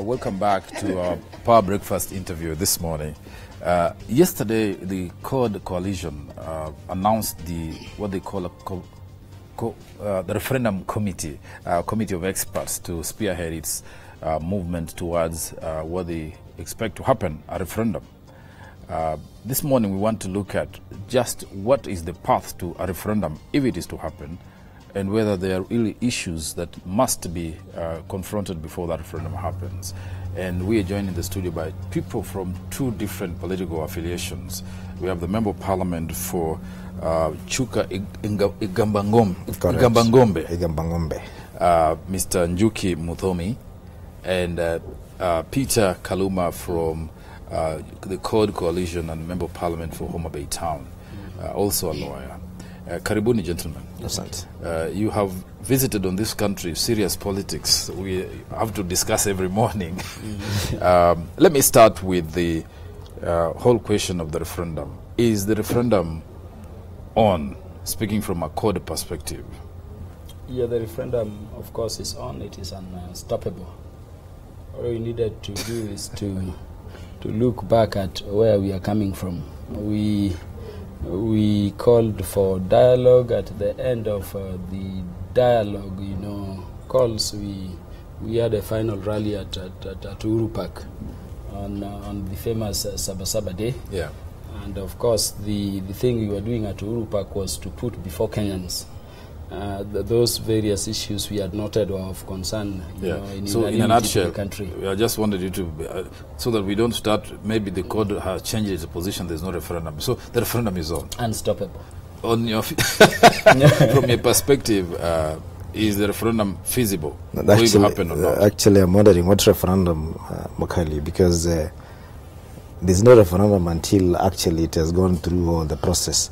Welcome back to our Power Breakfast interview this morning. Yesterday, the CORD coalition announced what they call the Referendum Committee, committee of experts to spearhead its movement towards what they expect to happen, a referendum. This morning, we want to look at just what is the path to a referendum, if it is to happen, and whether there are really issues that must be confronted before that referendum happens. And we are joined in the studio by people from two different political affiliations. We have the Member of Parliament for Chuka Igambangombe, Mr. Njuki Muthomi, and Peter Kaluma from the CORD Coalition and Member of Parliament for Homa Bay Town, also a lawyer. Karibuni, gentlemen. You have visited on this country serious politics. We have to discuss every morning. Let me start with the whole question of the referendum. Is the referendum on, speaking from a CORD perspective? Yeah, the referendum, of course, is on. It is unstoppable. All we needed to do is to look back at where we are coming from. We called for dialogue. At the end of the dialogue, calls, we had a final rally at Uhuru Park on the famous Sabasaba Day. Yeah. And of course, the thing we were doing at Uhuru Park was to put before Kenyans those various issues we had noted were of concern. So in a nutshell, I just wanted you to, so that we don't start, maybe the CORD has changed its position, there's no referendum. So the referendum is on. Unstoppable. On your from your perspective, is the referendum feasible? Will it happen or not? Actually, I'm wondering what referendum, Makali, because there's no referendum until actually it has gone through all the process.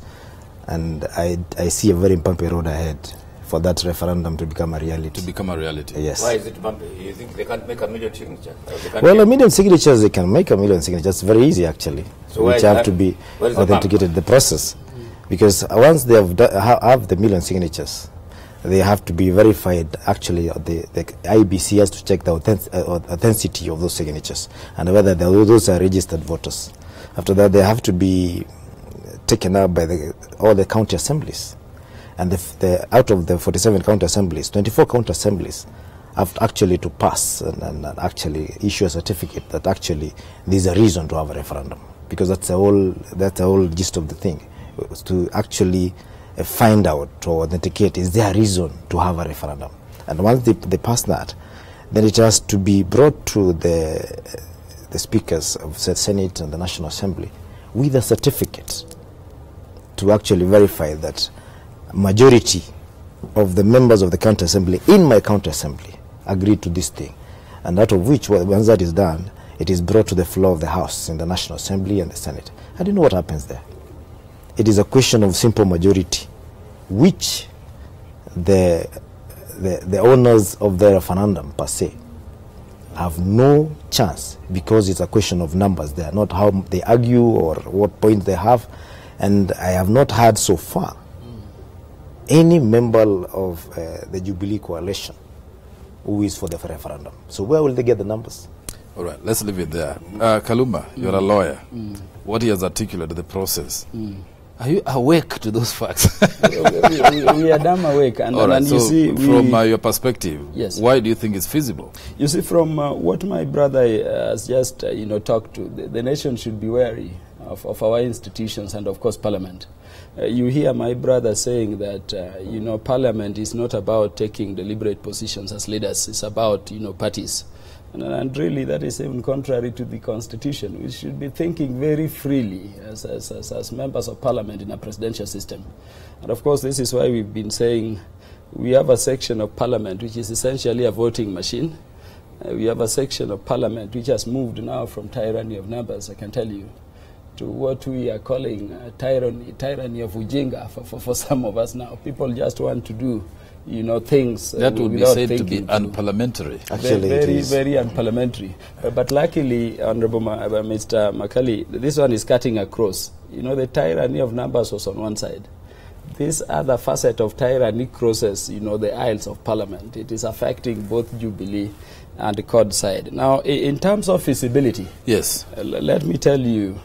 And I see a very bumpy road ahead for that referendum to become a reality. To become a reality? Yes. Why is it bumpy? You think they can't make a million signatures? Well, a million signatures, they can make a million signatures. It's very easy, actually. So which have to be authenticated, the process. Because once they have the million signatures, they have to be verified. Actually, the IEBC has to check the authenticity of those signatures and whether those are registered voters. After that, they have to be taken up by all the county assemblies, and out of the 47 county assemblies, 24 county assemblies have actually to pass and actually issue a certificate that actually there's a reason to have a referendum, because that's the whole gist of the thing, was to actually find out or authenticate, is there a reason to have a referendum. And once they pass that, then it has to be brought to the speakers of the Senate and the National Assembly with a certificate to actually verify that majority of the members of the county assembly in my county assembly agreed to this thing. And out of which, once that is done, it is brought to the floor of the House in the National Assembly and the Senate. I don't know what happens there. It is a question of simple majority, which the owners of the referendum per se have no chance, because it's a question of numbers there, not how they argue or what points they have. And I have not heard so far any member of the Jubilee coalition who is for the referendum. So where will they get the numbers? All right, let's leave it there. Kaluma, you're a lawyer. What he has articulated, the process. Are you awake to those facts? we are damn awake. And, all right, and so you see, from your perspective, yes, why do you think it's feasible? You see, from what my brother has just talked to, the nation should be wary of our institutions and, of course, Parliament. You hear my brother saying that, Parliament is not about taking deliberate positions as leaders. It's about, parties. And really, that is even contrary to the Constitution. We should be thinking very freely as members of Parliament in a presidential system. And, of course, this is why we've been saying we have a section of Parliament which is essentially a voting machine. We have a section of Parliament which has moved now from tyranny of numbers, I can tell you, to what we are calling tyranny of ujinga for some of us now. People just want to do, things that would be said to be unparliamentary. Actually, very unparliamentary. But luckily, Honorable Mr. Makali, this one is cutting across. The tyranny of numbers was on one side. this other facet of tyranny crosses, the aisles of Parliament. It is affecting both Jubilee and the CORD side. Now, in terms of feasibility, yes, let me tell you,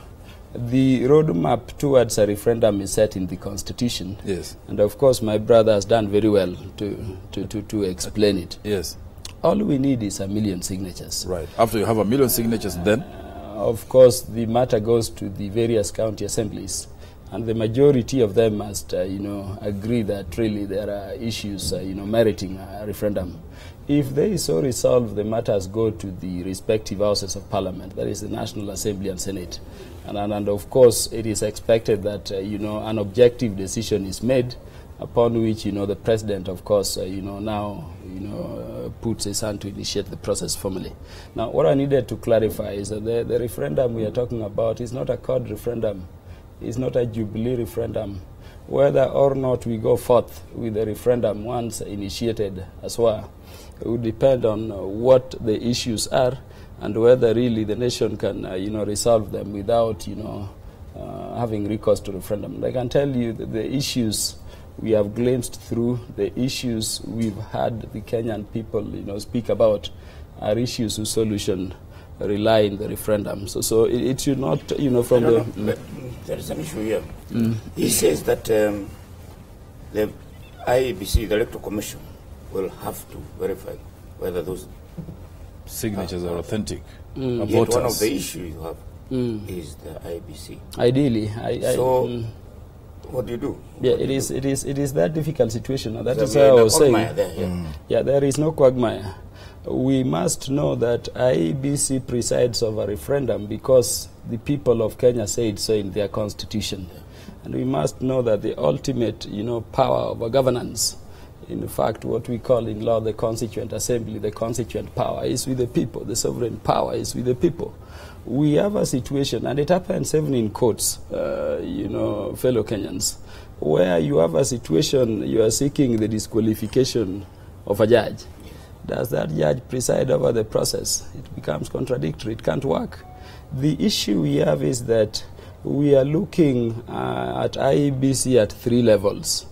the roadmap towards a referendum is set in the Constitution. Yes. And of course, my brother has done very well to explain it. Yes. All we need is 1 million signatures. Right. After you have 1 million signatures, then? Of course, the matter goes to the various county assemblies. And the majority of them must, agree that really there are issues, meriting a referendum. If they so resolve, the matters go to the respective houses of Parliament, that is the National Assembly and Senate. And of course, it is expected that, an objective decision is made, upon which, the President, of course, puts his hand to initiate the process formally. Now, what I needed to clarify is that the referendum we are talking about is not a CORD referendum. It's not a Jubilee referendum. Whether or not we go forth with the referendum once initiated as well, it would depend on what the issues are and whether really the nation can, resolve them without, having recourse to referendum. I can tell you that the issues we have glimpsed through, the issues we've had the Kenyan people, speak about, are issues whose solution rely in the referendum. So it should not, from the... There is an issue here. He says that the IEBC, the Electoral Commission, will have to verify whether those signatures are authentic. Yet one of the issues you have is the IEBC. Ideally, what do you do? Yeah, it is that difficult situation. And that is why I was saying. Yeah, there is no quagmire. We must know that IEBC presides over a referendum because the people of Kenya say it so in their constitution. And we must know that the ultimate, power over governance, in fact, what we call in law the Constituent Assembly, the constituent power is with the people. The sovereign power is with the people. We have a situation, and it happens even in courts, fellow Kenyans, where you have a situation, you are seeking the disqualification of a judge. Does that judge preside over the process? It becomes contradictory. It can't work. The issue we have is that we are looking at IEBC at 3 levels.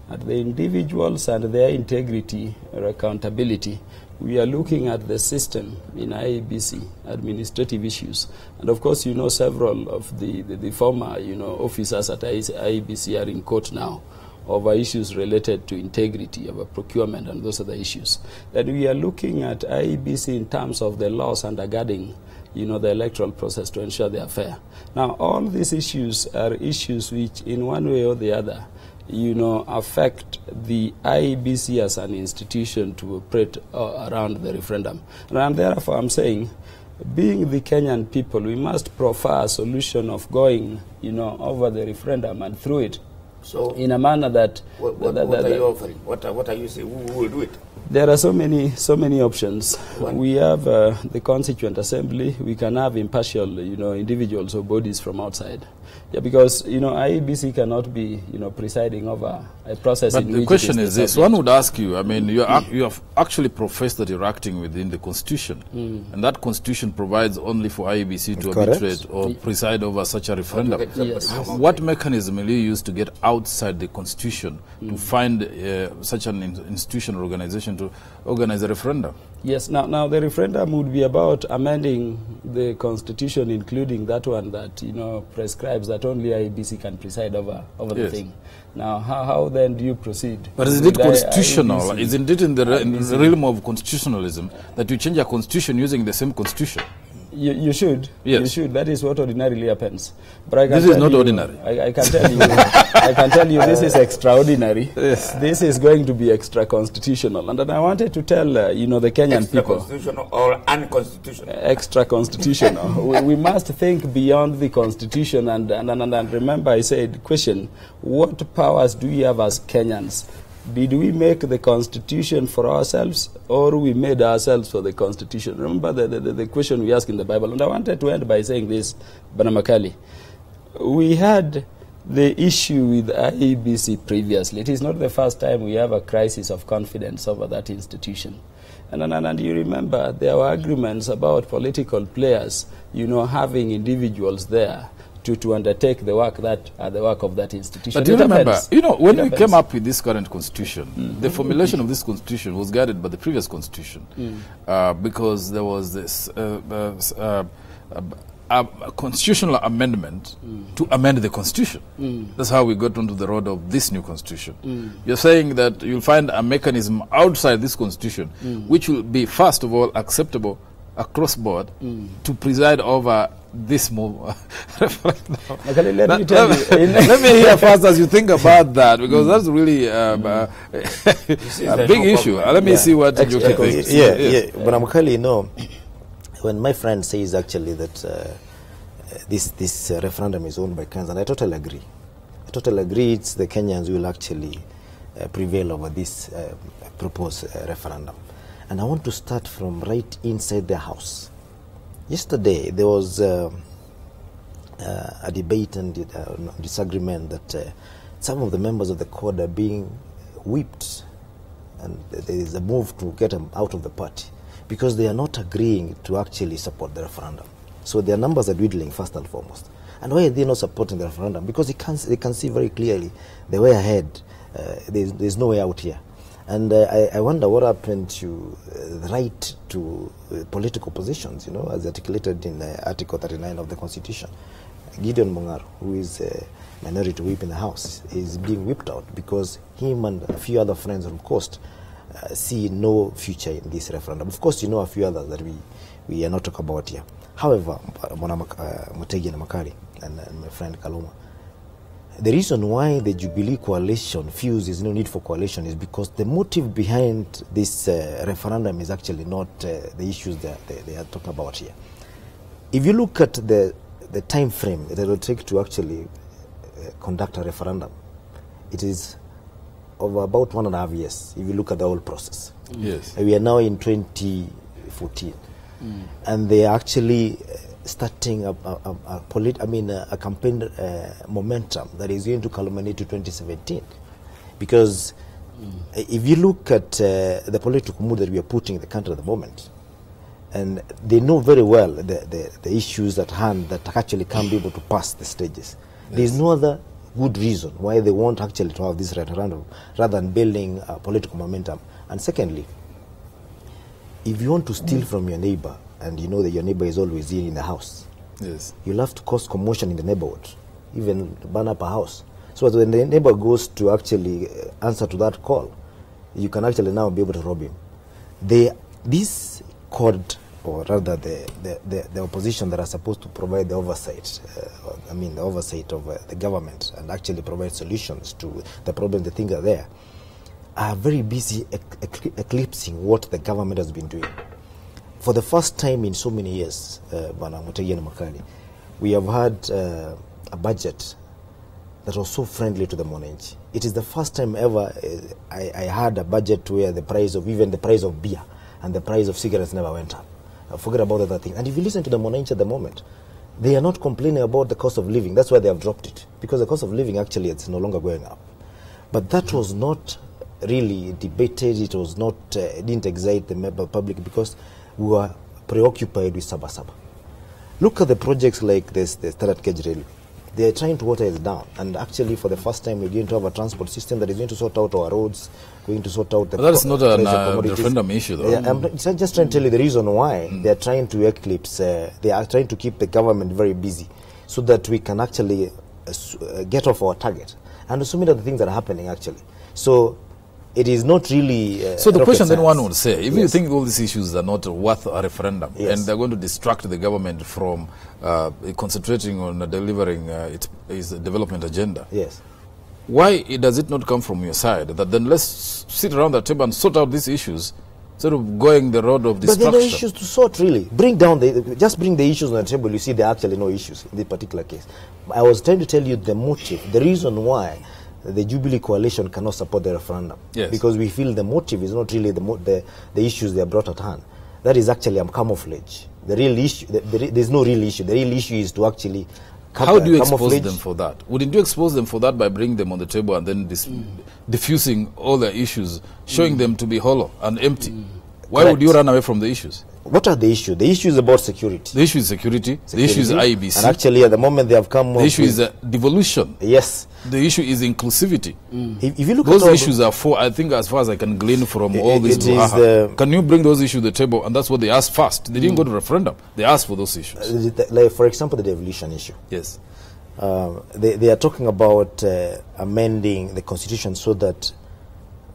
At the individuals and their integrity or accountability, we are looking at the system in IEBC, administrative issues. And of course, several of the former, officers at IEBC are in court now over issues related to integrity of a procurement and those other issues. That we are looking at IEBC in terms of the laws undergirding, the electoral process to ensure they are fair. Now, all these issues are issues which, in one way or the other, affect the IEBC as an institution to operate around the referendum. And therefore, I'm saying, being the Kenyan people, we must prefer a solution of going, over the referendum and through it. So, in a manner that... What are you offering? What are you saying? Who will do it? There are so many options. We have the Constituent Assembly. We can have impartial, individuals or bodies from outside. Yeah, because, IEBC cannot be, presiding over a process in which... But the question is this. One would ask you, I mean, you have actually professed that you're acting within the Constitution. And that Constitution provides only for IEBC to arbitrate or preside over such a referendum. Yes. What mechanism will you use to get outside the Constitution to find such an institution or organization to organize a referendum? Yes. Now the referendum would be about amending the Constitution, including that one that, prescribes that only IEBC can preside over the thing. Now, how then do you proceed? But is it constitutional? Isn't it in the realm of constitutionalism that you change a constitution using the same constitution? You should. Yes. You should. That is what ordinarily happens. But I can this is not ordinary. I can tell you. I can tell you this is extraordinary. Yes. This is going to be extra constitutional. And then I wanted to tell the Kenyan people. Constitutional or unconstitutional? Extra constitutional. we must think beyond the constitution and remember I said, question, what powers do we have as Kenyans? Did we make the Constitution for ourselves, or we made ourselves for the Constitution? Remember the question we asked in the Bible. And I wanted to end by saying this, Bana Makali. We had the issue with IEBC previously. It is not the first time we have a crisis of confidence over that institution. And you remember there were agreements about political players, having individuals there to undertake the work of that institution. But do you remember, when we came up with this current constitution, the formulation of this constitution was guided by the previous constitution, because there was this a constitutional amendment to amend the constitution. That's how we got onto the road of this new constitution. You're saying that you'll find a mechanism outside this constitution which will be, first of all, acceptable across board to preside over this move. Let me hear first as you think about that, because that's really a big issue. Let me see what you think. But Mukali, when my friend says actually that this referendum is owned by Kenyans, and I totally agree. I totally agree. It's the Kenyans who will actually prevail over this proposed referendum. And I want to start from right inside the house. Yesterday, there was a debate and disagreement that some of the members of the court are being whipped, and there is a move to get them out of the party because they are not agreeing to actually support the referendum. So their numbers are dwindling, first and foremost. And why are they not supporting the referendum? Because they can see very clearly the way ahead. There's no way out here. And I wonder what happened to the right to political positions, as articulated in Article 39 of the Constitution. Gideon Mungaro, who is a minority whip in the House, is being whipped out because him and a few other friends from Coast see no future in this referendum. Of course, a few others that we are not talking about here. However, Mutegi and Makari and my friend Kaluma, the reason why the Jubilee coalition feels there is no need for coalition is because the motive behind this referendum is actually not the issues that they are talking about here. If you look at the time frame that it will take to actually conduct a referendum, it is over about 1.5 years if you look at the whole process. Yes. We are now in 2014, and they are actually starting a campaign momentum that is going to culminate to 2017. Because if you look at the political mood that we are putting in the country at the moment, and they know very well the issues at hand that actually can't be able to pass the stages. Yes. There is no other good reason why they want actually to have this referendum rather than building political momentum. And secondly, if you want to steal from your neighbor, and you know that your neighbor is always in the house, yes, you'll have to cause commotion in the neighborhood, even burn up a house. So when the neighbor goes to actually answer to that call, you can actually now be able to rob him. This court, or rather the opposition that are supposed to provide the oversight, the oversight of the government and actually provide solutions to the problems they think are there, are very busy eclipsing what the government has been doing. For the first time in so many years, we have had a budget that was so friendly to the Mwananchi. It is the first time ever I had a budget where the price of beer and the price of cigarettes never went up. Forget about other things. And if you listen to the Mwananchi at the moment, they are not complaining about the cost of living. That's why they have dropped it, because the cost of living actually it's no longer going up. But that was not really debated. It was not didn't excite the public because we were preoccupied with Sabasaba. Look at the projects like this, the Standard Gauge Railway. They are trying to water it down, and actually for the first time we're going to have a transport system that is going to sort out our roads, going to sort out the that's not a referendum issue though. I'm just trying to tell you the reason why they are trying to eclipse, they are trying to keep the government very busy so that we can actually get off our target. And so many of the things that are happening actually. So it is not really so the question then one would say, if you think all these issues are not worth a referendum, and they're going to distract the government from concentrating on delivering its development agenda, why does it not come from your side? That then let's sit around the table and sort out these issues instead of going the road of destruction. But there are no issues to sort, really. Just bring the issues on the table. You see there are actually no issues in this particular case. I was trying to tell you the motive, the reason why the Jubilee coalition cannot support the referendum. Yes. Because we feel the motive is not really the issues they are brought at hand. That is actually a camouflage. The real issue, there's no real issue. The real issue is to actually how do you expose them for that? Wouldn't you expose them for that by bringing them on the table and then diffusing all the issues, showing them to be hollow and empty? Why would you run away from the issues? what are the issues? The issue is about security. The issue is security. The issue is IEBC. And actually, at the moment, they have come. The issue is devolution. Yes. The issue is inclusivity. If you look those at issues are four. I think, as far as I can glean from all this, can you bring those issues to the table? And that's what they asked first. They didn't go to referendum. They asked for those issues. Like, for example, the devolution issue. Yes. They are talking about amending the constitution so that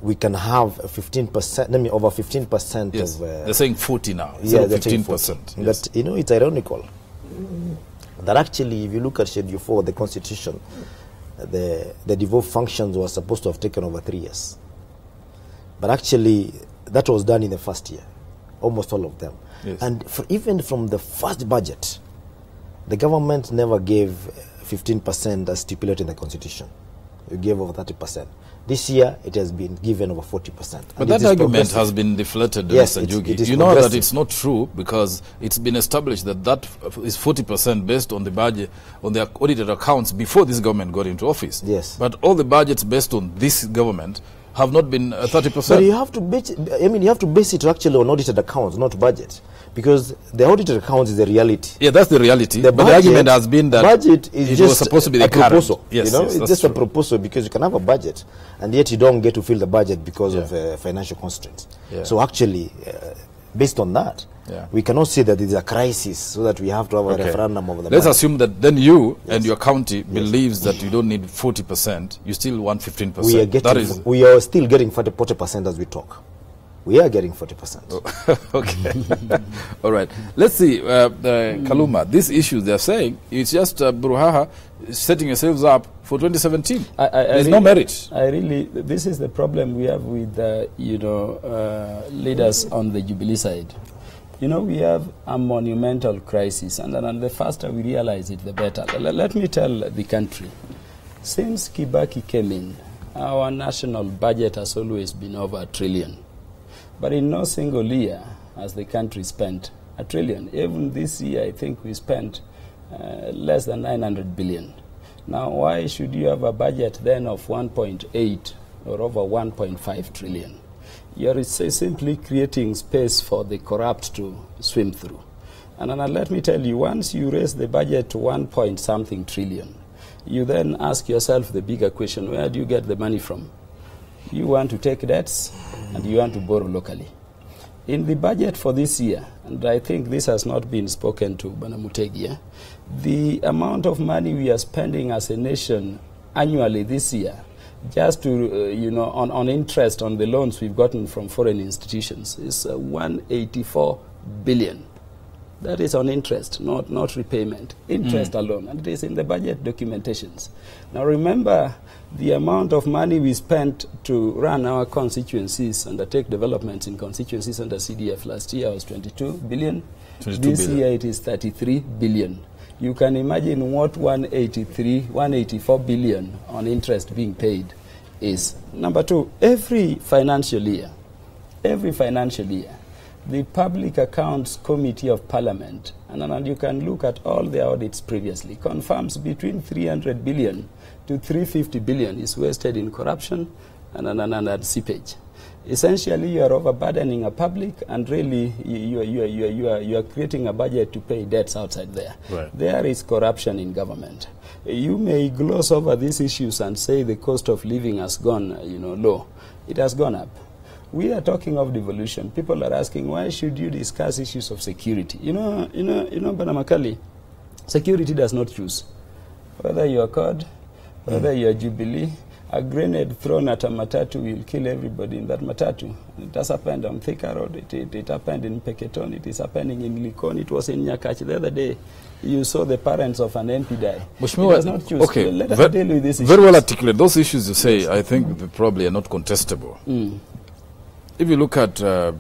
we can have 15%, over 15% yes. of... they're saying 40 now, yeah, 15%. Yes. But, you know, it's ironical that actually, if you look at Schedule 4 of the Constitution, the devolved functions were supposed to have taken over 3 years. But actually, that was done in the first year, almost all of them. Yes. And even from the first budget, the government never gave 15% as stipulated in the Constitution. You gave over 30%. This year, it has been given over 40%. But that argument has been deflated, yes, Mr. Jugi. You know that it's not true, because it's been established that that is 40% based on the budget, on the audited accounts before this government got into office. Yes. But all the budgets based on this government have not been 30%. But you have to base it, you have to base it actually on audited accounts, not budget. Because the audited accounts is the reality. Yeah, that's the reality. The but the argument has been that budget is it just was supposed to be the proposal. Yes, you know, yes, it's just true. a proposal, because you can have a budget and yet you don't get to fill the budget because of financial constraints. Yeah. So actually, based on that, we cannot say that it's a crisis so that we have to have a referendum over the Let's budget. assume that then you and your county believes that you don't need 40%, you still want 15%. We are still getting 40% as we talk. We are getting 40%. Oh, okay. All right. Let's see, Kaluma, these issues they're saying, it's just Buruhaha setting yourselves up for 2017. There's no merit. This is the problem we have with, leaders on the Jubilee side. You know, we have a monumental crisis, and the faster we realize it, the better. Let me tell the country, since Kibaki came in, our national budget has always been over $1 trillion. But in no single year has the country spent $1 trillion. Even this year, I think we spent less than 900 billion. Now, why should you have a budget then of 1.8 or over 1.5 trillion? You're simply creating space for the corrupt to swim through. And let me tell you, once you raise the budget to 1-point-something trillion, you then ask yourself the bigger question, where do you get the money from? You want to take debts, and you want to borrow locally. In the budget for this year, and I think this has not been spoken to Bwana Mutegi, the amount of money we are spending as a nation annually this year, just to, on interest on the loans we've gotten from foreign institutions, is 184 billion. That is on interest, not repayment. Interest alone, and it is in the budget documentations. Now remember, the amount of money we spent to run our constituencies, undertake developments in constituencies under CDF last year was 22 billion. This year it is 33 billion. You can imagine what 184 billion on interest being paid is. Number two, every financial year, the Public Accounts Committee of Parliament, and you can look at all the audits previously, confirms between 300 billion to 350 billion is wasted in corruption and seepage. Essentially, you are overburdening a public, and really you are creating a budget to pay debts outside there. Right. There is corruption in government. You may gloss over these issues and say the cost of living has gone, low. It has gone up. We are talking of devolution. People are asking, why should you discuss issues of security? Bwana Makali, security does not choose. Whether you are CORD, whether you are Jubilee, a grenade thrown at a matatu will kill everybody in that matatu. It has happened on Thika Road, it happened in Peketon, it is happening in Likon, it was in Nyakachi. The other day, you saw the parents of an MP die. It does not choose. Okay, let us deal with this issue. Very well articulated. Those issues you say, I think they probably are not contestable. If you look at the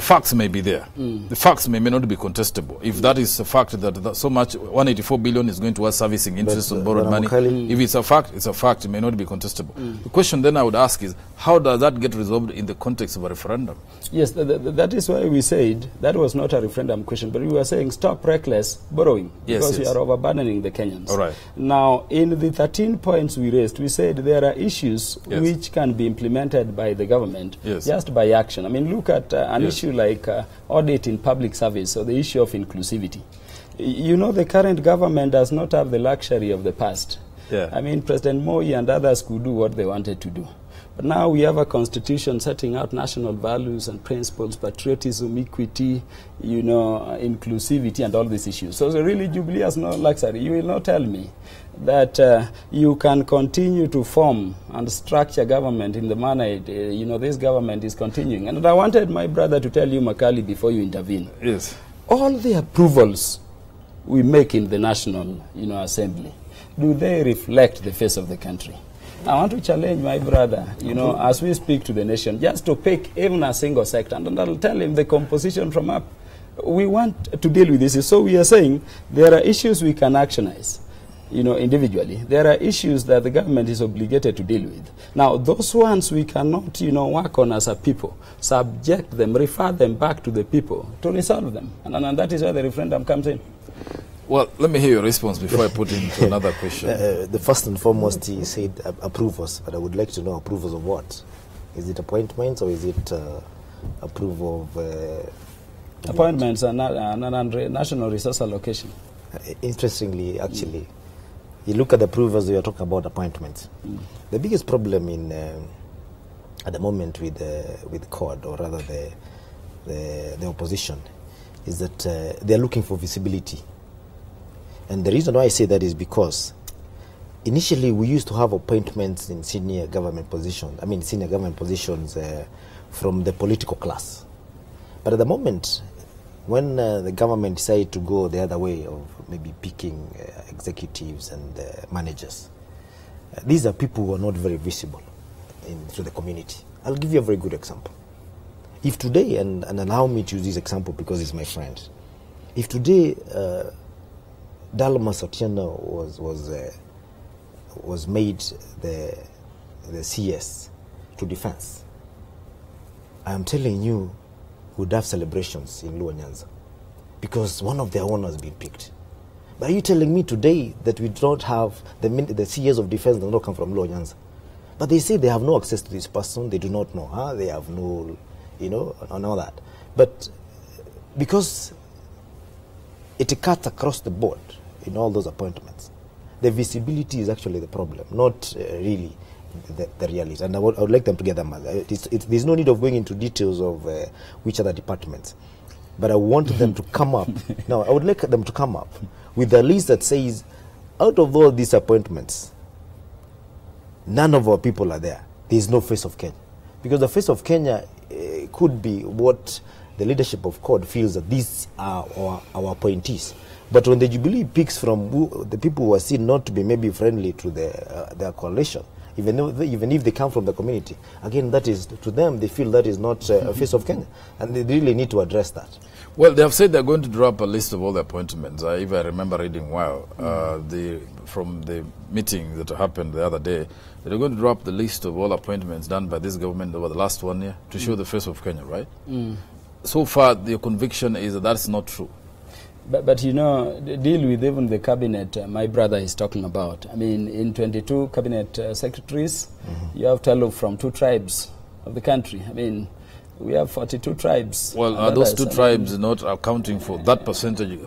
facts may be there. The facts may not be contestable. If that is a fact that so much 184 billion is going towards servicing interest on borrowed money, if it's a fact, it's a fact. It may not be contestable. The question then I would ask is, how does that get resolved in the context of a referendum? Yes, that is why we said that was not a referendum question, but we were saying stop reckless borrowing, because we are overburdening the Kenyans. All right. Now, in the 13 points we raised, we said there are issues which can be implemented by the government Yes. just by action. I mean, look at an issue like audit in public service, or the issue of inclusivity. You know, the current government does not have the luxury of the past. Yeah. I mean, President Moi and others could do what they wanted to do. But now we have a constitution setting out national values and principles, patriotism, equity, you know, inclusivity, and all these issues. So really, Jubilee has no luxury. You will not tell me that you can continue to form and structure government in the manner you know, this government is continuing. And I wanted my brother to tell you, Makali, before you intervene. Yes. All the approvals we make in the National, you know, Assembly, do they reflect the face of the country? I want to challenge my brother, you know, as we speak to the nation, just to pick even a single sector, and I'll tell him the composition from up. We want to deal with this. So we are saying there are issues we can actionize, you know, individually. There are issues that the government is obligated to deal with. Now, those ones we cannot, you know, work on as a people, subject them, refer them back to the people to resolve them. And that is where the referendum comes in. Well, let me hear your response before I put into another question. The first and foremost, he said approvals, but I would like to know approvals of what? Is it appointments, or is it approval of... appointments and national resource allocation. Interestingly, actually, you look at the approvals, we are talking about appointments. The biggest problem in at the moment with CORD, or rather the opposition, is that they are looking for visibility. And the reason why I say that is because initially we used to have appointments in senior government positions, from the political class. But at the moment, when the government decided to go the other way of maybe picking executives and managers, these are people who are not very visible to the community. I'll give you a very good example. If today, and allow me to use this example because he's my friend, if today Dalmas Otieno was made the CS to defense, I am telling you, would have celebrations in Luo Nyanza because one of their own has been picked. But are you telling me today that we don't have the CS of defense does not come from Luo Nyanza? But they say they have no access to this person, they do not know, they have no, you know, and all that. But because it cuts across the board in all those appointments, the visibility is actually the problem, not really the reality. And I would like them to get them. There's no need of going into details of which other departments. But I want them to come up. Now, I would like them to come up with a list that says, out of all these appointments, none of our people are there. There is no face of Kenya. Because the face of Kenya could be what the leadership of CORD feels that these are our appointees. But when the Jubilee picks from the people who are seen not to be maybe friendly to their coalition, even if they come from the community, again, that is, to them, they feel that is not a face of Kenya. And they really need to address that. Well, they have said they're going to drop a list of all the appointments. If I remember reading well, from the meeting that happened the other day, they're going to drop the list of all appointments done by this government over the last 1 year to show the face of Kenya, right? So far, the conviction is that that's not true. But you know, deal with even the cabinet my brother is talking about. I mean, in 22 cabinet secretaries, you have 12 from 2 tribes of the country. I mean, we have 42 tribes. Well, are those 2 tribes not accounting for that percentage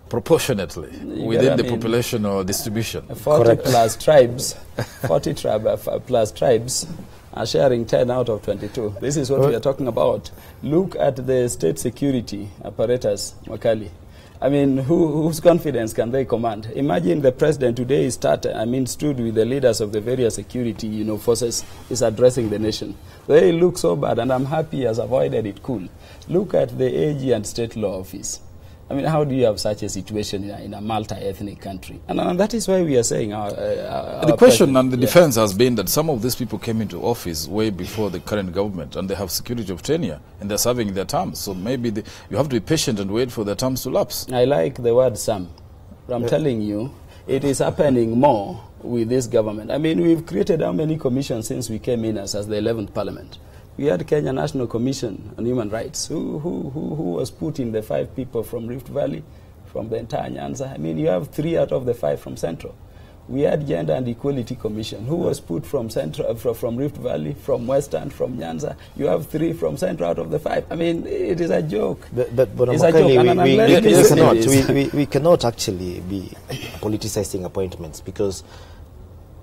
proportionately within the population or distribution? 40 plus tribes, 40 plus tribes are sharing 10 out of 22. This is what we are talking about. Look at the state security apparatus, Makali. I mean, whose confidence can they command? Imagine the president today stood with the leaders of the various security, you know, forces, is addressing the nation. They look so bad, and I'm happy he has avoided it cool. Look at the AG and state law office. I mean, how do you have such a situation in a multi-ethnic country? And that is why we are saying the question and the defense has been that some of these people came into office way before the current government, and they have security of tenure, and they're serving their terms. So maybe you have to be patient and wait for their terms to lapse. I like the word some. I'm telling you, it is happening more with this government. I mean, we've created how many commissions since we came in as the 11th Parliament? We had Kenya National Commission on Human Rights. Who was put in the 5 people from Rift Valley, from the entire Nyanza? I mean, you have 3 out of the 5 from Central. We had Gender and Equality Commission, who was put from Central, from Rift Valley, from Western, from Nyanza. You have 3 from Central out of the 5. I mean, it is a joke. But it's a joke. We cannot actually be politicizing appointments, because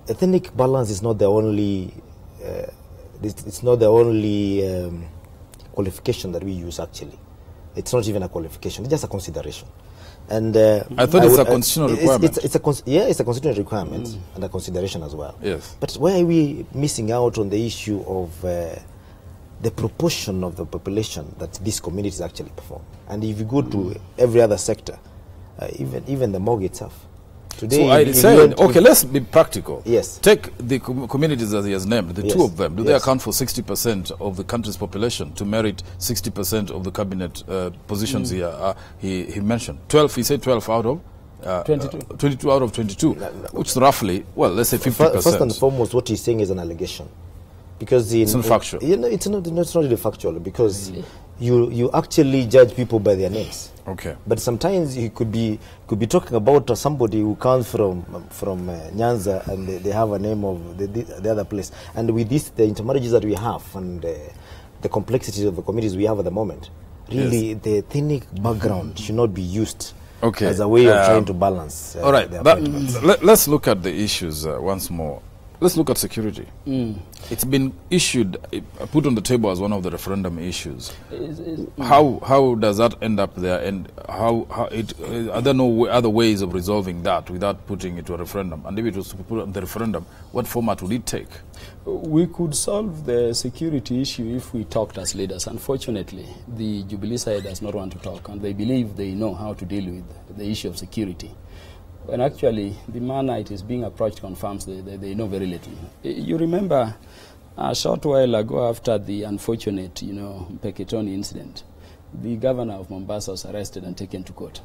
ethnic balance is not the only. It's not the only qualification that we use. Actually, it's not even a qualification. It's just a consideration. And I thought it's a constitutional requirement. It's a constitutional requirement and a consideration as well. Yes. But why are we missing out on the issue of the proportion of the population that these communities actually perform? And if you go to every other sector, even the morgue itself. Today, so I said, okay, let's be practical. Yes. Take the communities as he has named, the 2 of them. Do they account for 60% of the country's population to merit 60% of the cabinet positions he mentioned? 12, he said 12 out of? 22. 22 out of 22, which is roughly, well, let's say 50%. First and foremost, what he's saying is an allegation. Because it's not factual. It's not really factual, because you actually judge people by their names. Okay. But sometimes you could be talking about somebody who comes from Nyanza, and they have a name of the other place. And with this, the intermarriages that we have and the complexities of the communities we have at the moment, really the ethnic background should not be used as a way of trying to balance. All right. Let's look at the issues once more. Let's look at security. It's been issued, put on the table as one of the referendum issues. How does that end up there, and are there no other ways of resolving that without putting it to a referendum? And if it was to put on the referendum, what format would it take? We could solve the security issue if we talked as leaders. Unfortunately, the Jubilee side does not want to talk, and they believe they know how to deal with the issue of security. When actually the manner it is being approached confirms they know very little. You remember a short while ago, after the unfortunate, Mpeketoni incident, the governor of Mombasa was arrested and taken to court.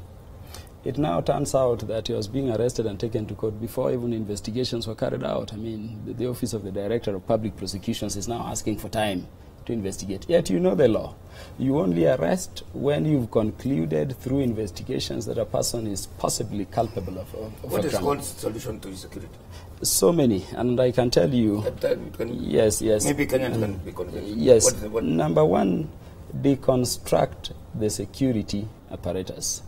It now turns out that he was being arrested and taken to court before even investigations were carried out. I mean, the Office of the Director of Public Prosecutions is now asking for time to investigate. Yet you know the law. You only arrest when you've concluded through investigations that a person is possibly culpable of what a is crime. called solution to security? So many, and I can tell you. Yes. Maybe Kenyans can be convinced. Yes. Number one, deconstruct the security apparatus.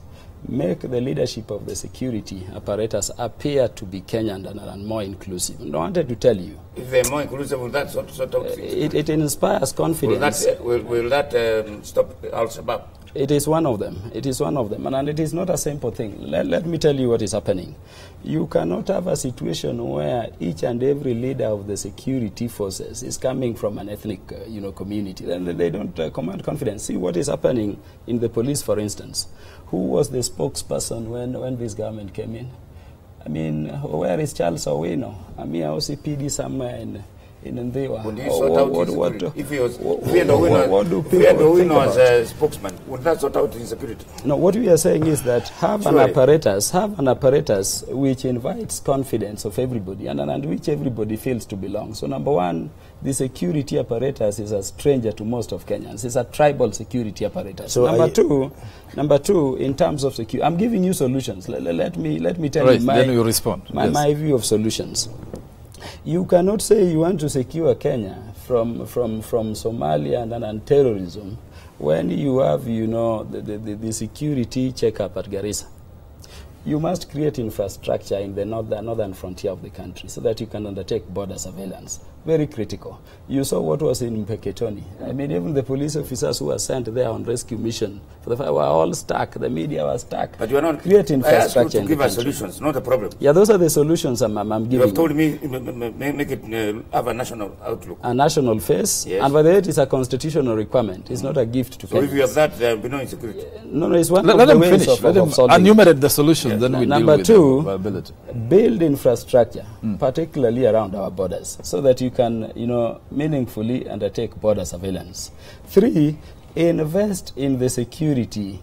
Make the leadership of the security apparatus appear to be Kenyan and more inclusive. And I wanted to tell you. If they're more inclusive, will that sort of it inspires confidence. Will that stop Al-Shabaab? It is one of them. It is one of them. And it is not a simple thing. Let me tell you what is happening. You cannot have a situation where each and every leader of the security forces is coming from an ethnic community. Then they don't command confidence. See what is happening in the police, for instance. Who was the spokesperson when this government came in? I mean, where is Charles Owino? I mean, OCPD somewhere in Ndewa. If we had Owino as a spokesman, would that sort out insecurity? No, what we are saying is that have an apparatus which invites confidence of everybody and which everybody feels to belong. So number one, the security apparatus is a stranger to most of Kenyans. It's a tribal security apparatus. So number two, in terms of security, I'm giving you solutions. Let me tell you my view of solutions. You cannot say you want to secure Kenya from Somalia and terrorism when you have, the security checkup at Garissa. You must create infrastructure in the northern frontier of the country so that you can undertake border surveillance. Very critical. You saw what was in Mpeketoni. I mean, even the police officers who were sent there on rescue mission were all stuck. The media was stuck. But you are not. Create infrastructure. I asked you to give us solutions, not a problem. Yeah, those are the solutions I'm giving. You have told me make it have a national outlook. A national face, yes. And by the way, it is a constitutional requirement. It's not a gift to Kenyans. So if you have that, there will be no insecurity. No, it's one of the ways of solving. Enumerate the solutions, then we Number deal with viability. Build infrastructure, particularly around our borders, so that you can, meaningfully undertake border surveillance. 3, invest in the security,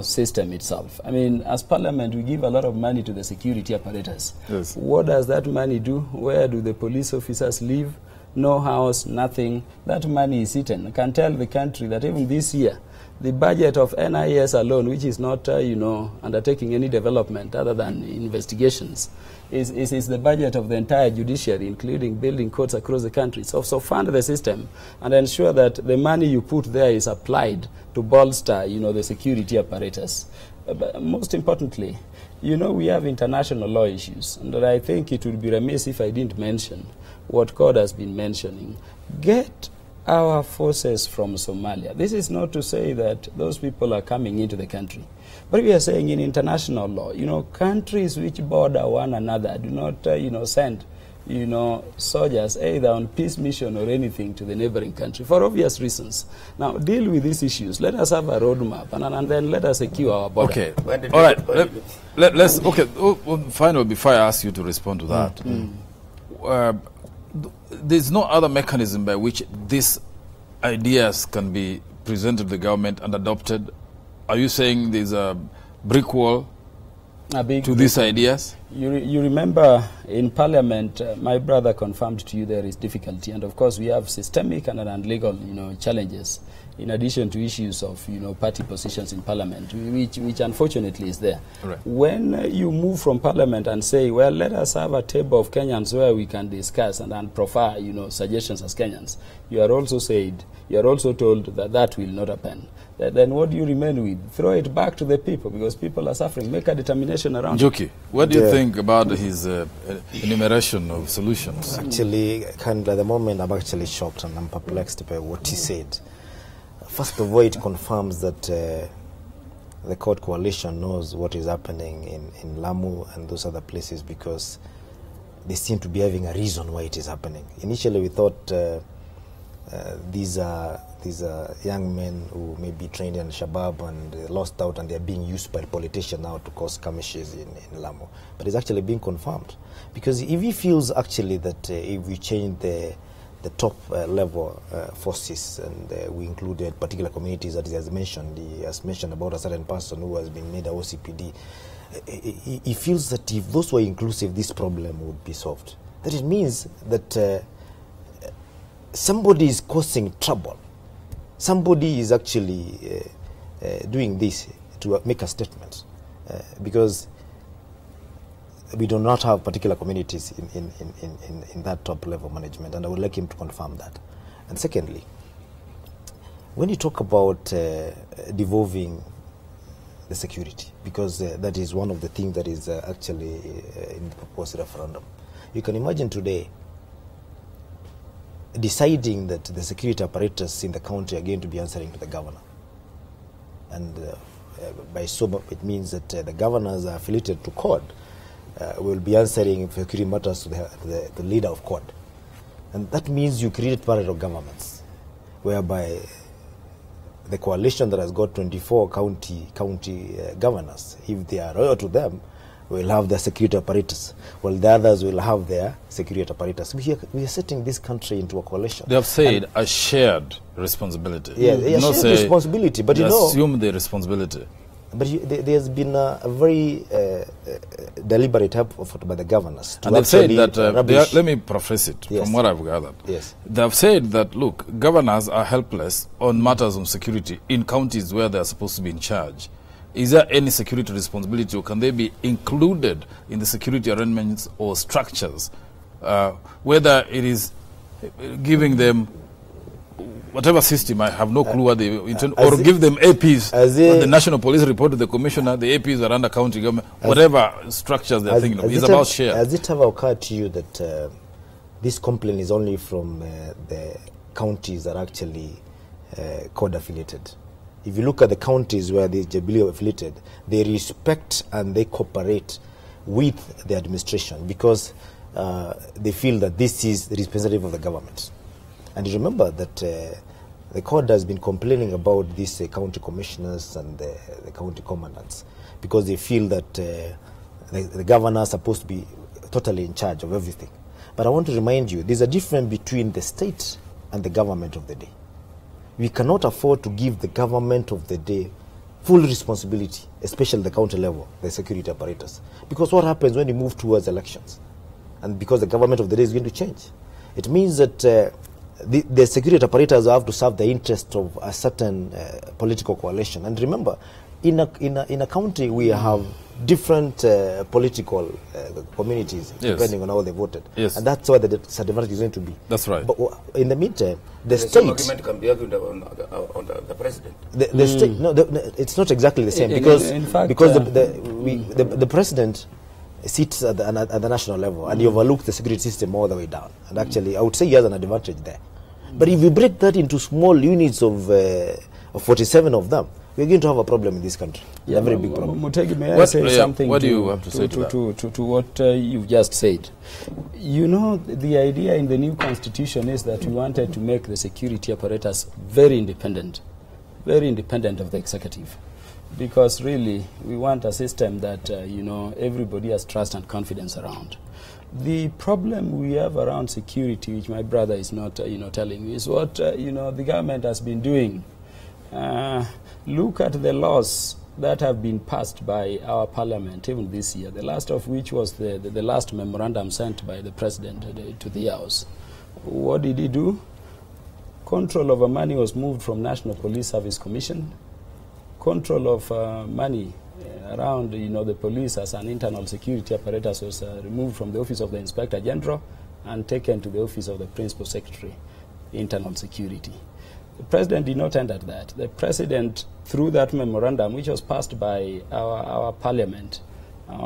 system itself. I mean, as Parliament, we give a lot of money to the security apparatus. Yes. What does that money do? Where do the police officers live? No house, nothing. That money is eaten. I can tell the country that even this year, The budget of NIS alone, which is not, undertaking any development other than investigations, is the budget of the entire judiciary, including building courts across the country. So fund the system and ensure that the money you put there is applied to bolster, the security apparatus. But most importantly, we have international law issues, and I think it would be remiss if I didn't mention what God has been mentioning. Get our forces from Somalia. This is not to say that those people are coming into the country, but we are saying in international law, countries which border one another do not, send, soldiers either on peace mission or anything to the neighboring country for obvious reasons. Now, deal with these issues. Let us have a roadmap, and then let us secure our border. Okay. All right. Let's. Okay. Finally, before I ask you to respond to that, there's no other mechanism by which these ideas can be presented to the government and adopted. Are you saying there's a brick wall to these ideas? You remember in Parliament, my brother confirmed to you there is difficulty, and of course we have systemic and legal, challenges, in addition to issues of, party positions in Parliament, which unfortunately is there. Right. When you move from Parliament and say, well, let us have a table of Kenyans where we can discuss and proffer, suggestions as Kenyans, you are also told that that will not happen. Then what do you remain with? Throw it back to the people, because people are suffering. Make a determination around Njoki, what do you think about his enumeration of solutions? Actually, at the moment, I'm actually shocked and I'm perplexed by what he said. First of all, it confirms that the court coalition knows what is happening in Lamu and those other places, because they seem to be having a reason why it is happening. Initially, we thought these are young men who may be trained in Shabab and lost out, and they are being used by politicians now to cause skirmishes in Lamu. But it's actually being confirmed, because if he feels actually that if we change the top level forces and we include particular communities that he has mentioned about a certain person who has been made a OCPD, he feels that if those were inclusive, this problem would be solved. That it means that somebody is causing trouble. Somebody is actually doing this to make a statement, because we do not have particular communities in that top level management, and I would like him to confirm that. And secondly, when you talk about devolving the security, because that is one of the things that is actually in the proposed referendum, you can imagine today deciding that the security apparatus in the county are going to be answering to the governor. And by so it means that the governors are affiliated to CORD will be answering security matters to the leader of CORD. And that means you create parallel governments, whereby the coalition that has got 24 county governors, if they are loyal to them, will have their security apparatus, while the others will have their security apparatus. We are setting this country into a coalition. They have said a shared responsibility. Yeah, a shared responsibility, but assume the responsibility. But there's been a very deliberate effort by the governors to, and they've said that, let me paraphrase it from what I've gathered. Yes. They've said that, look, governors are helpless on matters of security in counties where they're supposed to be in charge. Is there any security responsibility, or can they be included in the security arrangements or structures, whether it is giving them whatever system, I have no clue what they intend, or give them APs. When the National Police report to the Commissioner, the APs are under county government, whatever structures they're thinking of. It's about share. Has it ever occurred to you that this complaint is only from the counties that are actually CORD affiliated? If you look at the counties where the Jubilee are affiliated, they respect and they cooperate with the administration, because they feel that this is the representative of the government. And you remember that the CORD has been complaining about these county commissioners and the county commandants, because they feel that the governor is supposed to be totally in charge of everything. But I want to remind you, there's a difference between the state and the government of the day. We cannot afford to give the government of the day full responsibility, especially the county level, the security apparatus. Because what happens when you move towards elections? And because the government of the day is going to change, it means that the security apparatus have to serve the interest of a certain political coalition. And remember, in a country we have different political communities, depending on how they voted. Yes. And that's why the disadvantage is going to be. That's right. But in the meantime, the state... same argument can be argued on the president. The state... No, it's not exactly the same, because, in fact, because the president sits at the national level, and he overlooks the security system all the way down. And actually, I would say he has an advantage there. But if you break that into small units of 47 of them, we're going to have a problem in this country. Yeah, a very big problem. Mutegi, may I say something what do you have to say to what you've just said? You know, the idea in the new constitution is that we wanted to make the security apparatus very independent of the executive. Because really, we want a system that, you know, everybody has trust and confidence around. The problem we have around security, which my brother is not, you know, telling me, is what, you know, the government has been doing. Look at the laws that have been passed by our parliament even this year, the last of which was the last memorandum sent by the president to the House. What did he do? Control over money was moved from National Police Service Commission. Control of money around, you know, the police as an internal security apparatus was removed from the office of the Inspector General and taken to the office of the Principal Secretary, Internal Security. The president did not enter that. The president, through that memorandum, which was passed by our parliament, did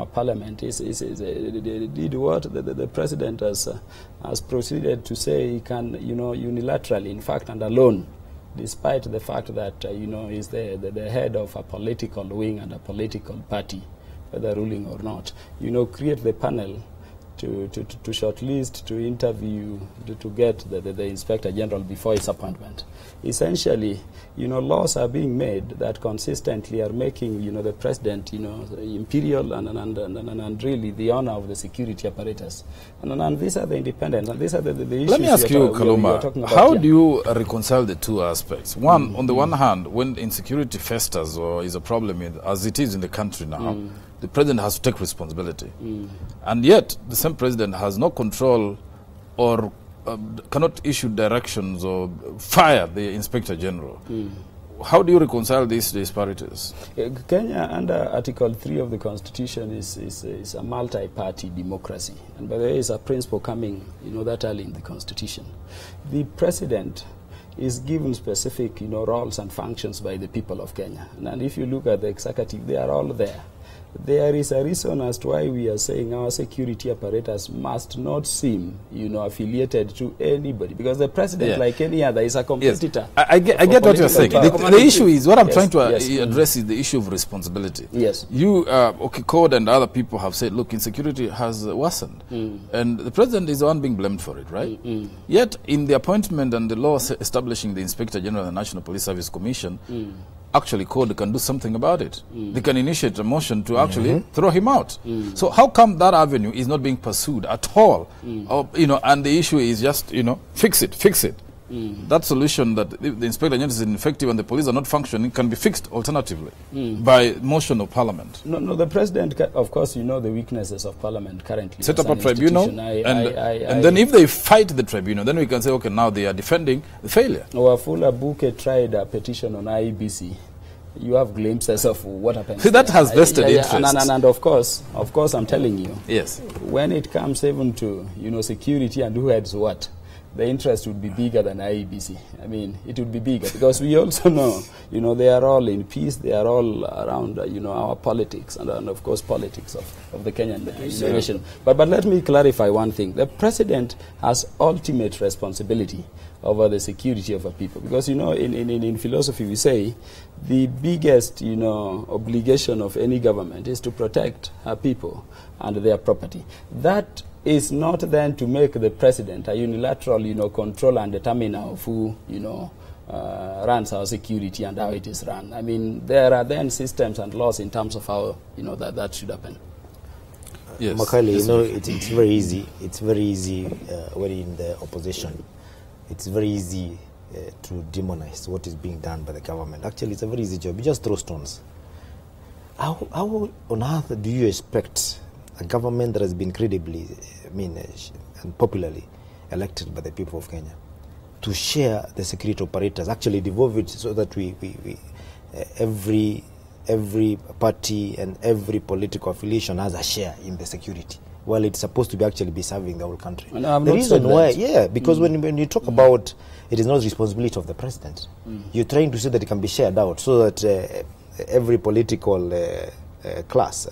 what? The president has proceeded to say he can, you know, unilaterally, in fact, and alone, despite the fact that, you know, he's the head of a political wing and a political party, whether ruling or not, you know, create the panel to shortlist, to interview, to get the Inspector General before his appointment. Essentially, you know, laws are being made that consistently are making, you know, the president, you know, imperial and really the honor of the security apparatus. And these are the independent, and these are the issues. Let me ask you, Kaluma, how do you reconcile the two aspects? One, on the one hand, when insecurity festers or is a problem, as it is in the country now, the president has to take responsibility. And yet, the same president has no control or cannot issue directions or fire the Inspector General. How do you reconcile these disparities? Kenya, under Article 3 of the Constitution, is a multi-party democracy. And by the way, it's a principle coming, you know, that early in the Constitution. The president is given specific, you know, roles and functions by the people of Kenya. And if you look at the executive, they are all there. There is a reason as to why we are saying our security apparatus must not seem, you know, affiliated to anybody, because the president, like any other, is a competitor. Yes. I get what you're saying. The issue is, what I'm trying to address is the issue of responsibility. Yes. You, Code and other people have said, look, insecurity has worsened. And the president is the one being blamed for it, right? Yet, in the appointment and the law establishing the Inspector General of the National Police Service Commission, actually Code can do something about it. They can initiate a motion to actually throw him out. So how come that avenue is not being pursued at all? Or, you know, and the issue is just, you know, fix it. That solution that the Inspector General is ineffective and the police are not functioning can be fixed alternatively by motion of Parliament. No, the President, of course, you know the weaknesses of Parliament currently. Set up a tribunal, and then if they fight the tribunal, then we can say, okay, now they are defending the failure. Wafula Buke tried a petition on IEBC. You have glimpses of what happens. See, that has vested interest. And of course, I'm telling you. Yes. When it comes even to, you know, security and who heads what, the interest would be bigger than IEBC. I mean, it would be bigger because we also know, you know, they are all in peace. They are all around, you know, our politics and of course, politics of the Kenyan nation. But let me clarify one thing. The president has ultimate responsibility over the security of our people. Because, you know, in philosophy we say the biggest, you know, obligation of any government is to protect our people and their property. That is not then to make the president a unilateral, you know, controller and determiner of who, you know, runs our security and how it is run. I mean, there are then systems and laws in terms of how, you know, that should happen. Yes. Makali, you know, it's very easy. It's very easy when in the opposition. It's very easy to demonize what is being done by the government. Actually, it's a very easy job. You just throw stones. How on earth do you expect a government that has been credibly, and popularly elected by the people of Kenya to share the security operators, actually devolve it so that every party and every political affiliation has a share in the security. Well, it's supposed to be actually be serving the whole country. No, the reason why, because when you talk about it is not responsibility of the president, you're trying to say that it can be shared out so that every political class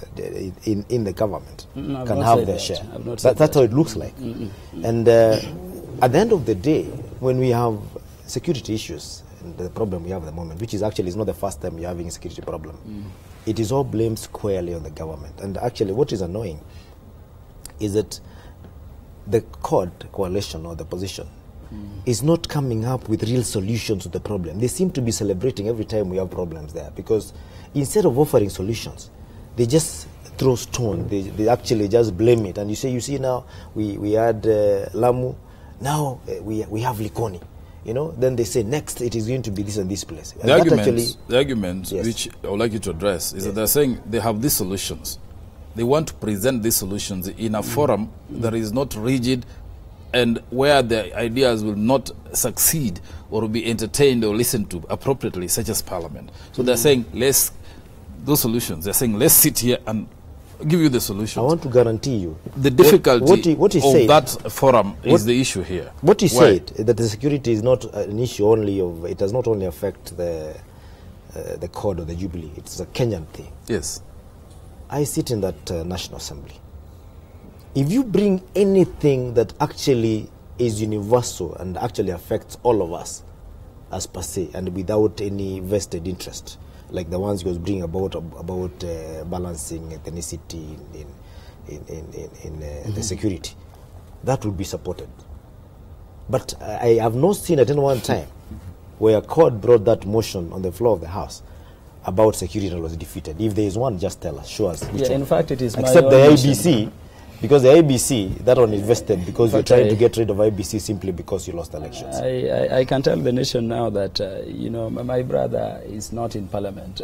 in the government can have their share. That's how it looks like. And at the end of the day, when we have security issues, and the problem we have at the moment, which is actually is not the first time you're having a security problem, it is all blamed squarely on the government. And actually what is annoying is that the coalition or the opposition is not coming up with real solutions to the problem. They seem to be celebrating every time we have problems there, because instead of offering solutions, they just throw stone. They actually just blame it. And you see now, we had Lamu, now we have Likoni. You know, then they say next it is going to be this and this place. And the argument which I would like you to address is that they're saying they have these solutions. They want to present these solutions in a forum that is not rigid and where the ideas will not succeed or be entertained or listened to appropriately, such as Parliament. So they're saying, those solutions, they're saying, let's sit here and give you the solutions. I want to guarantee you. The difficulty of that forum is the issue here. What he said, that the security is not an issue only of, it does not only affect the code or the Jubilee, it's a Kenyan thing. Yes. I sit in that National Assembly. If you bring anything that actually is universal and actually affects all of us as per se and without any vested interest, like the ones he was bringing about balancing ethnicity in the security, that would be supported. But I have not seen at any one time where a court brought that motion on the floor of the House about security and was defeated. If there is one, just tell us, show us. Yeah, in fact, it is except the IEBC, because the IEBC, that one is vested because you're trying to get rid of IEBC simply because you lost elections. I can tell the nation now that, you know, my brother is not in Parliament.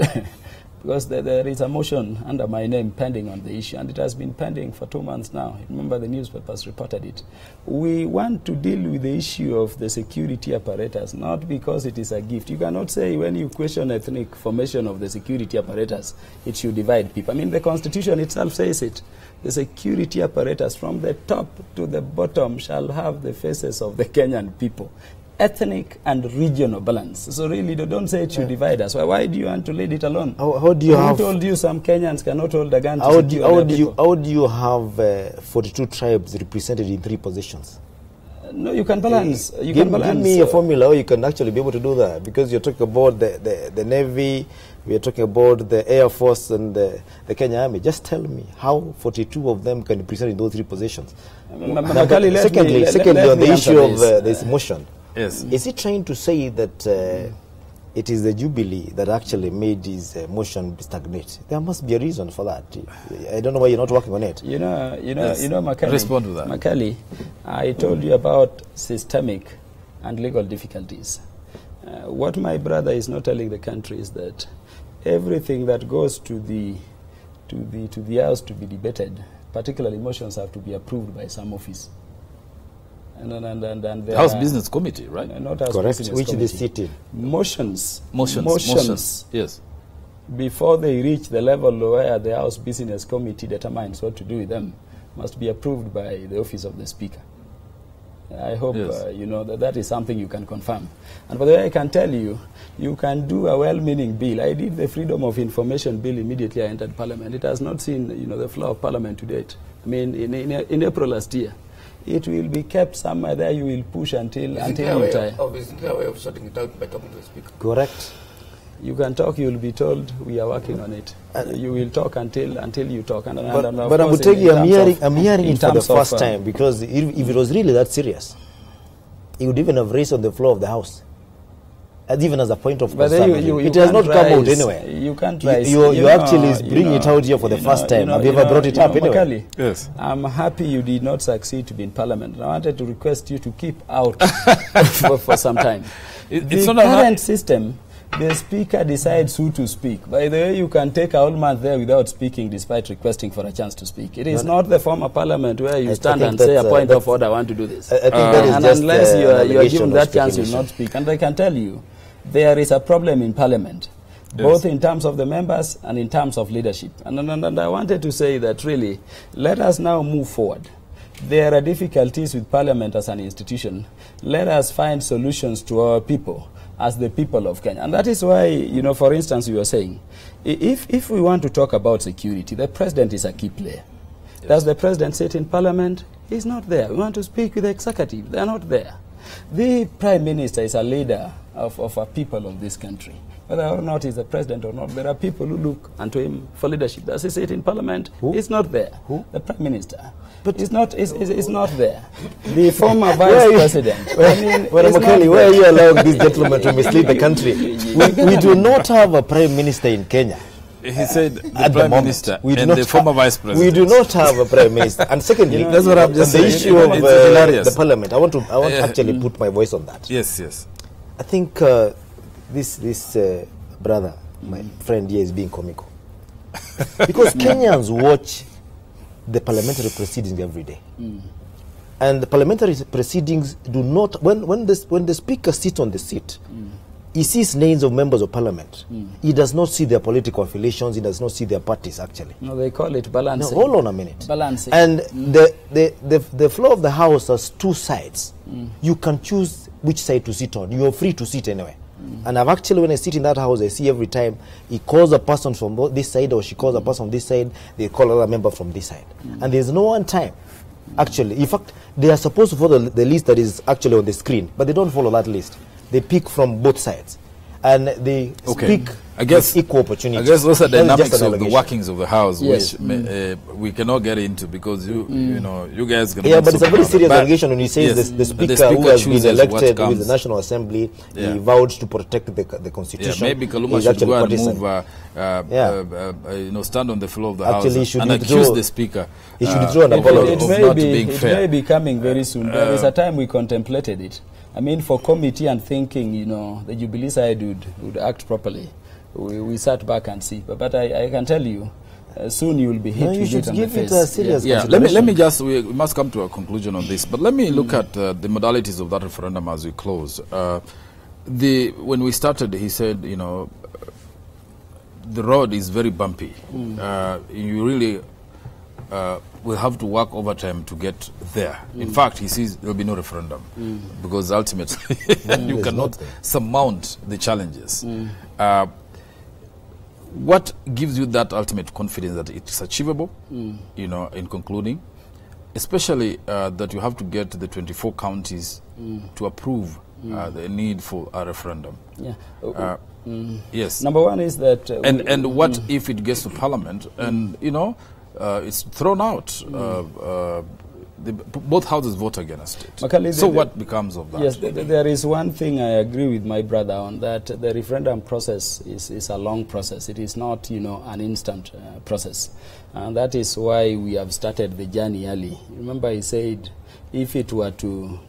Because there is a motion under my name pending on the issue, and it has been pending for 2 months now. Remember, the newspapers reported it. We want to deal with the issue of the security apparatus, not because it is a gift. You cannot say when you question ethnic formation of the security apparatus, it should divide people. I mean, the Constitution itself says it. The security apparatus from the top to the bottom shall have the faces of the Kenyan people. Ethnic and regional balance. So really, don't say it should divide us. Why do you want to leave it alone? How do you Who told you some Kenyans cannot hold a gun to how do you have 42 tribes represented in 3 positions? No, you can balance. Give me a formula how you can actually be able to do that, because you're talking about the Navy, we're talking about the Air Force and the Kenya Army. Just tell me how 42 of them can be represented in those 3 positions. Secondly, on the issue of this motion, yes. Is he trying to say that it is the Jubilee that actually made his motion stagnate? There must be a reason for that. I don't know why you're not working on it. You know, Makali. Respond to that. Makali, I told you about systemic and legal difficulties. What my brother is not telling the country is that everything that goes to the House to be debated, particularly motions, have to be approved by some office. And the House Business Committee, right? Not House Correct. Business Which Committee. they sit in. Motions. Yes. Before they reach the level where the House Business Committee determines what to do with them, must be approved by the office of the Speaker. I hope you know that is something you can confirm. And by the way, I can tell you, you can do a well-meaning bill. I did the Freedom of Information bill immediately I entered Parliament. It has not seen the floor of Parliament to date. I mean, in April last year. It will be kept somewhere there. You will push until you tire. Isn't there a way of sorting it out by talking to the Speaker? Correct. You can talk. You will be told we are working on it. You will talk until you talk. But I'm hearing it for the first time, because if it was really that serious, he would even have raised on the floor of the House, and even as a point of concern. It has not come out anywhere. You can't rise. You actually bring it out here for the first time. Have you ever brought it up anyway? Makali, yes. I'm happy you did not succeed to be in Parliament. I wanted to request you to keep out for some time. The current system the speaker decides who to speak. By the way, you can take a whole month there without speaking despite requesting for a chance to speak. It is not the former parliament where you stand and say a point of order, I want to do this. I think that is and just unless you are given that chance, you speculation. will not speak. And I can tell you, there is a problem in parliament, both in terms of the members and in terms of leadership. And I wanted to say that really, let us now move forward. There are difficulties with parliament as an institution. Let us find solutions to our people as the people of Kenya. And that is why, you know, for instance, you were saying, if we want to talk about security, the president is a key player. Yes. Does the president sit in parliament? He's not there. We want to speak with the executive. They're not there. The prime minister is a leader of a people of this country. Whether or not he's the president or not, there are people who look unto him for leadership. Does he sit in parliament? Who? He's not there. Who? The prime minister. But it's not there. The former vice president. Mokeli, why are you allowing this gentleman to mislead the country? We do not have a prime minister in Kenya. He said the prime minister and the former vice president. We do not have a prime minister. And secondly, that's what I'm just the saying. issue of the parliament, I want to actually put my voice on that. Yes, yes. I think this brother, my friend here, is being comical. Because Kenyans watch the parliamentary proceedings every day. And the parliamentary proceedings do not, when the speaker sits on the seat, he sees names of members of parliament. He does not see their political affiliations, he does not see their parties actually. No, they call it balancing. No, hold on a minute. Balancing. And the floor of the house has two sides. You can choose which side to sit on. You are free to sit anywhere. And I've actually, when I sit in that house, I see every time he calls a person from this side or she calls a person from this side, they call another member from this side. And there's no one time, actually. In fact, they are supposed to follow the list that is actually on the screen, but they don't follow that list. They pick from both sides. And they speak with equal opportunity. I guess those are the dynamics of the workings of the House, which we cannot get into because you know, you guys can. Yeah, but it's a very serious allegation when he says the speaker who has been elected with the National Assembly, he vowed to protect the Constitution. Maybe Kaluma should go and move, stand on the floor of the House and accuse the speaker. He should withdraw an apology. It may be coming very soon. There is a time we contemplated it. I mean, for committee and thinking, you know, the Jubilee side would act properly. We sat back and see. But I can tell you, soon you will be hit with it on the face. A serious let me just, we must come to a conclusion on this. But let me look at the modalities of that referendum as we close. When we started, he said, you know, the road is very bumpy. You really will have to work overtime to get there. In fact, he says there will be no referendum because ultimately you cannot surmount the challenges. What gives you that ultimate confidence that it's achievable, you know, in concluding, especially that you have to get the 24 counties to approve the need for a referendum? Yes. Number one is that... and what if it gets to Parliament and, you know, it's thrown out. Both houses vote against it. Makali, so what becomes of that? Yes, there is one thing I agree with my brother on, that the referendum process is a long process. It is not, you know, an instant process. And that is why we have started the journey early. Remember, he said if it were to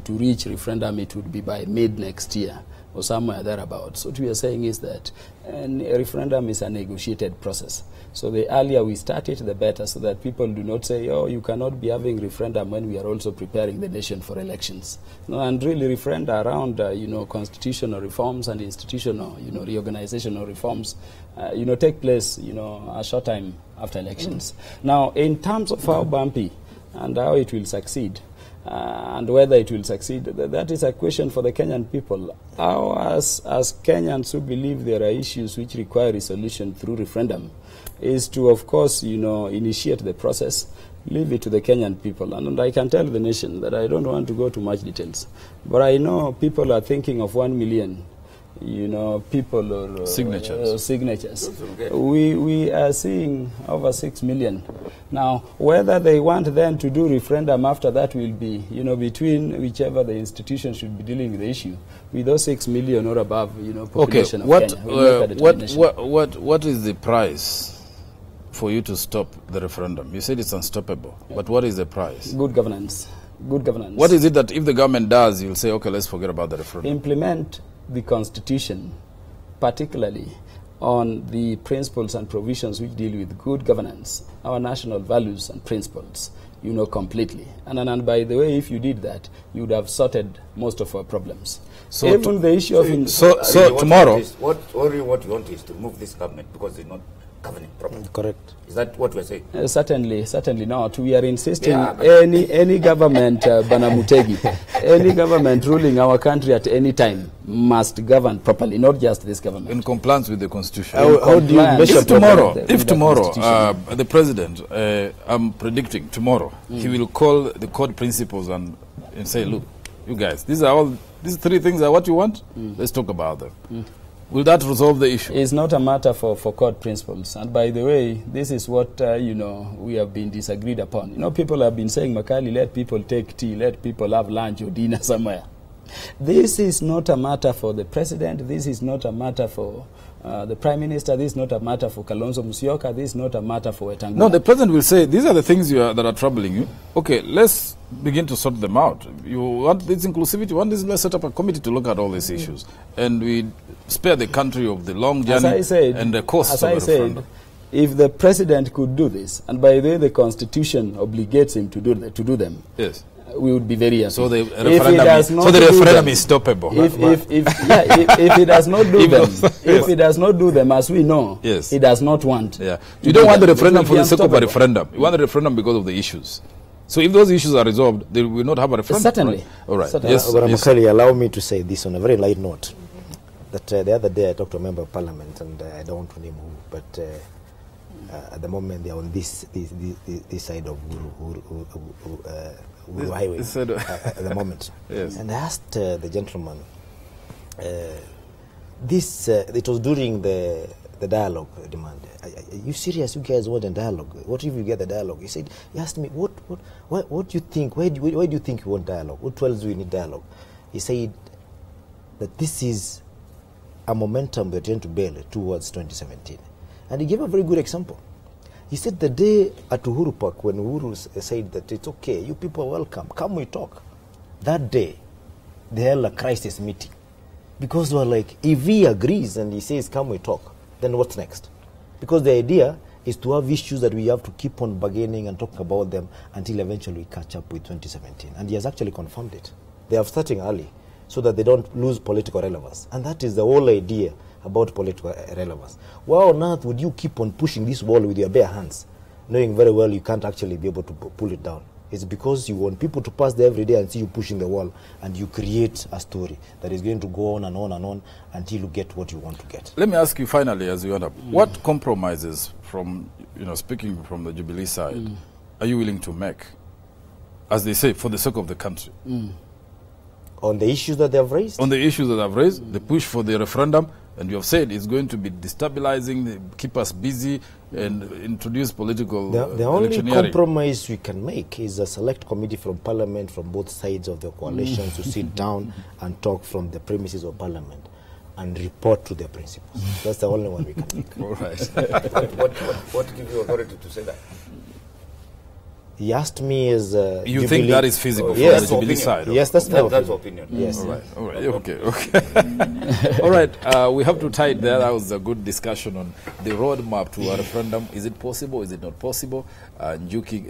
reach referendum, it would be by mid next year or somewhere thereabouts. What we are saying is that a referendum is a negotiated process. So the earlier we start it, the better, so that people do not say, oh, you cannot be having referendum when we are also preparing the nation for elections. No, and really referenda around, you know, constitutional reforms and institutional, you know, reorganizational reforms, you know, take place, you know, a short time after elections. Now, in terms of how bumpy and how it will succeed, and whether it will succeed, that is a question for the Kenyan people. How, as Kenyans who believe there are issues which require resolution through referendum, is to, of course, you know, initiate the process, leave it to the Kenyan people. And I can tell the nation that I don't want to go to much details, but I know people are thinking of 1 million, you know, people or signatures. We are seeing over 6 million. Now, whether they want then to do referendum after that will be, you know, between whichever the institution should be dealing with the issue, with those 6 million or above, you know, population of Kenya. What is the price for you to stop the referendum? You said it's unstoppable, but what is the price? Good governance. Good governance. What is it that if the government does, you'll say, okay, let's forget about the referendum? Implement the Constitution particularly on the principles and provisions which deal with good governance, our national values and principles, you know, completely. And by the way, if you did that, you would have sorted most of our problems. So even the issue of... tomorrow... What you want is to remove this government because they're not governing properly. Correct. Is that what we're saying? Certainly not. We are insisting any government, Banamutegi, any government ruling our country at any time must govern properly, not just this government. In compliance with the Constitution. How do you measure if tomorrow the President, I'm predicting tomorrow, he will call the court principals and say, look, you guys, these three things are what you want? Let's talk about them. Will that resolve the issue? It's not a matter for court principles. And by the way, this is what, you know, we have been disagreed upon. You know, people have been saying, Makali, let people take tea, let people have lunch or dinner somewhere. This is not a matter for the President. This is not a matter for the Prime Minister. This is not a matter for Kalonzo Musyoka. This is not a matter for Wetangula. No, the President will say, these are the things that are troubling you. Okay, let's begin to sort them out. You want this inclusivity, let's set up a committee to look at all these issues. And we spare the country of the long journey and the costs of the referendum. If the President could do this, and by the way the Constitution obligates him to do them, yes, we would be very happy. So the referendum is stoppable. If he does not do them, if he does not do them, as we know, yes, he does not want. Yeah, you don't want the referendum for the sake of a referendum. You want the referendum because of the issues. So if those issues are resolved, they will not have a referendum. Certainly. Right? All right. Certainly. Yes. Makali, allow me to say this on a very light note. That the other day I talked to a member of Parliament, and I don't want to name who, but at the moment they are on this side of Uru Highway at the moment. Yes. And I asked the gentleman, it was during the dialogue demand. Are you serious? You guys want a dialogue? What if you get the dialogue? He asked me, what do you think? Why do you think you want dialogue? What tells you need dialogue? He said that this is a momentum we're trying to build towards 2017. And he gave a very good example. He said the day at Uhuru Park, when Uhuru said that it's okay, you people are welcome, come we talk. That day, they held a crisis meeting. Because they were like, if he agrees and he says come we talk, then what's next? Because the idea is to have issues that we have to keep on bargaining and talk about them until eventually we catch up with 2017. And he has actually confirmed it. They are starting early so that they don't lose political relevance. And that is the whole idea about political relevance. Why on earth would you keep on pushing this wall with your bare hands, knowing very well you can't actually be able to pull it down? It's because you want people to pass there every day and see you pushing the wall, and you create a story that is going to go on and on and on until you get what you want to get. Let me ask you finally, as you end up, what compromises from, speaking from the Jubilee side, are you willing to make, as they say, for the sake of the country? On the issues that they have raised? On the issues that I've raised, the push for the referendum, and you have said it's going to be destabilizing, keep us busy, and introduce political The only compromise we can make is a select committee from Parliament, from both sides of the coalition, to sit down and talk from the premises of Parliament and report to their principles. That's the only one we can make. All right. What gives you authority to say that? He asked me as you think that is feasible from the Jubilee side? Yes, that's my opinion. Yes. All right. Okay. All right. We have to tie it there. That was a good discussion on the roadmap to a referendum. Is it possible? Is it not possible? Njuki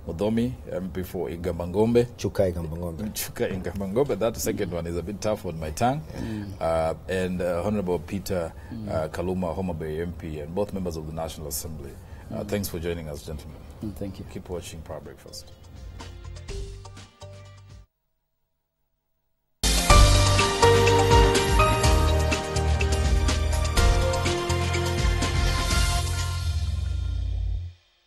Mudomi, MP for Ingambangombe. Chuka Ingambangombe. That second one is a bit tough on my tongue. And Honorable Peter Kaluma, Homa Bay MP, and both members of the National Assembly. Thanks for joining us, gentlemen. Thank you. Keep watching Power Breakfast.